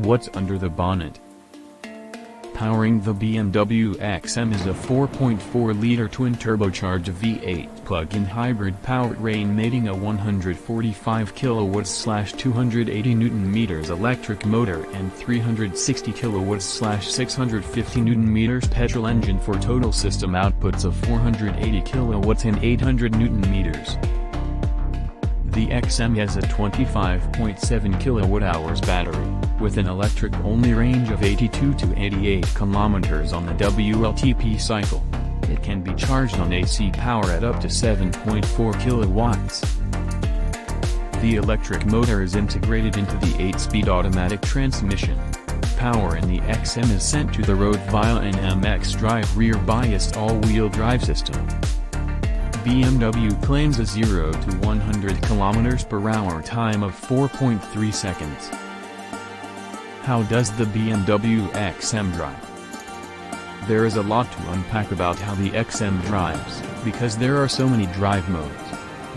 What's under the bonnet? Powering the BMW XM is a 4.4-liter twin-turbocharged V8 plug-in hybrid powertrain mating a 145 kW/280 Nm electric motor and 360 kW/650 Nm petrol engine for total system outputs of 480 kW and 800 Nm. The XM has a 25.7 kWh battery, with an electric-only range of 82 to 88 km on the WLTP cycle. It can be charged on AC power at up to 7.4 kilowatts. The electric motor is integrated into the 8-speed automatic transmission. Power in the XM is sent to the road via an MX Drive rear-biased all-wheel drive system. BMW claims a 0 to 100 km/h time of 4.3 seconds. How does the BMW XM drive? There is a lot to unpack about how the XM drives, because there are so many drive modes.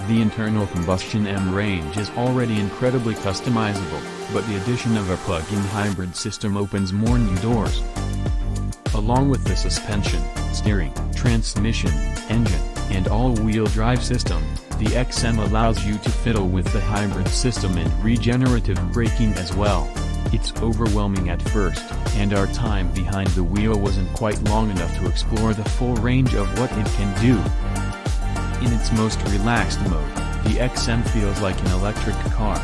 The internal combustion M range is already incredibly customizable, but the addition of a plug-in hybrid system opens more new doors. Along with the suspension, steering, transmission, engine, and all-wheel drive system, the XM allows you to fiddle with the hybrid system and regenerative braking as well. It's overwhelming at first, and our time behind the wheel wasn't quite long enough to explore the full range of what it can do. In its most relaxed mode, the XM feels like an electric car.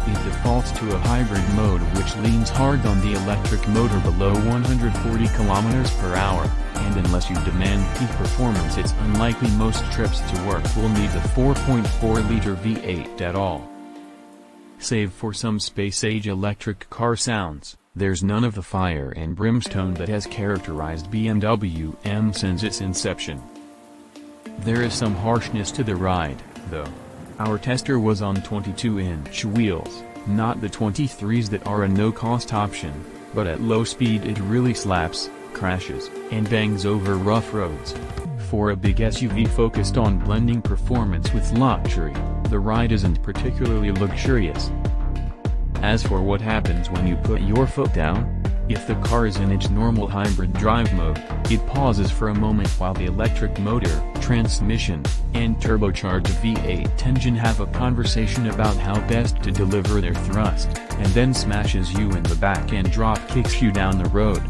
It defaults to a hybrid mode which leans hard on the electric motor below 140 km/h, and unless you demand peak performance, it's unlikely most trips to work will need the 4.4-liter V8 at all. Save for some space-age electric car sounds, there's none of the fire and brimstone that has characterized BMW M since its inception. There is some harshness to the ride, though. Our tester was on 22-inch wheels, not the 23s that are a no-cost option, but at low speed it really slaps, crashes, and bangs over rough roads. For a big SUV focused on blending performance with luxury, the ride isn't particularly luxurious. As for what happens when you put your foot down, if the car is in its normal hybrid drive mode, it pauses for a moment while the electric motor, transmission, and turbocharged V8 engine have a conversation about how best to deliver their thrust, and then smashes you in the back and drop kicks you down the road.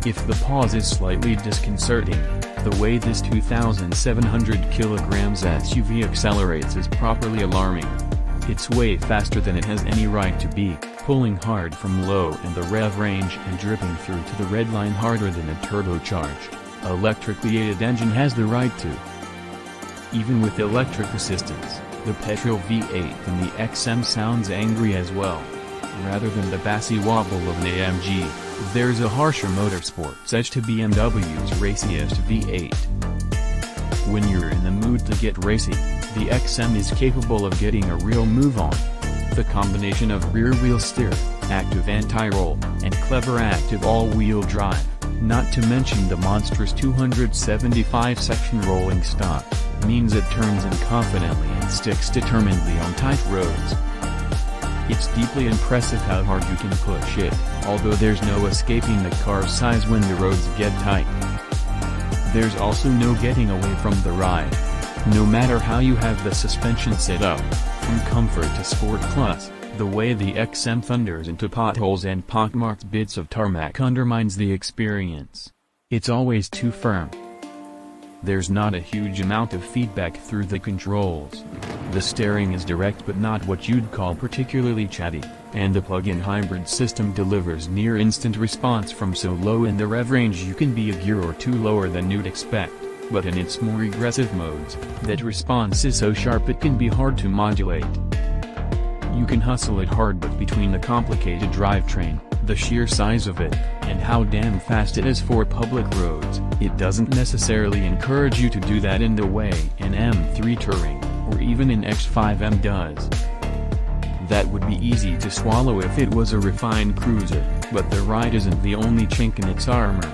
If the pause is slightly disconcerting, the way this 2,700 kg SUV accelerates is properly alarming. It's way faster than it has any right to be, pulling hard from low in the rev range and dripping through to the red line harder than a turbocharged, electrically aided engine has the right to. Even with electric assistance, the petrol V8 in the XM sounds angry as well. Rather than the bassy wobble of an AMG, there's a harsher motorsports edge to BMW's raciest V8. When you're in the mood to get racy, the XM is capable of getting a real move on. The combination of rear-wheel steer, active anti-roll, and clever active all-wheel drive, not to mention the monstrous 275-section rolling stock, means it turns in confidently and sticks determinedly on tight roads. It's deeply impressive how hard you can push it, although there's no escaping the car's size when the roads get tight. There's also no getting away from the ride. No matter how you have the suspension set up, from comfort to sport plus, the way the XM thunders into potholes and pockmarked bits of tarmac undermines the experience. It's always too firm. There's not a huge amount of feedback through the controls. The steering is direct but not what you'd call particularly chatty, and the plug-in hybrid system delivers near-instant response from so low in the rev range you can be a gear or two lower than you'd expect, but in its more aggressive modes, that response is so sharp it can be hard to modulate. You can hustle it hard, but between the complicated drivetrain, the sheer size of it, and how damn fast it is for public roads, it doesn't necessarily encourage you to do that in the way an M3 Touring, or even an X5M does. That would be easy to swallow if it was a refined cruiser, but the ride isn't the only chink in its armor.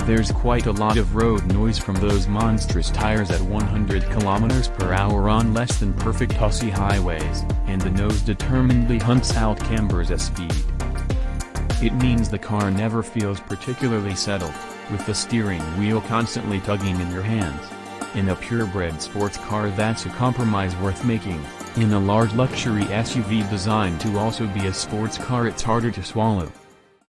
There's quite a lot of road noise from those monstrous tires at 100 km/h on less than perfect hussy highways, and the nose determinedly hunts out cambers at speed. It means the car never feels particularly settled, with the steering wheel constantly tugging in your hands. In a purebred sports car, that's a compromise worth making. In a large luxury SUV designed to also be a sports car, it's harder to swallow.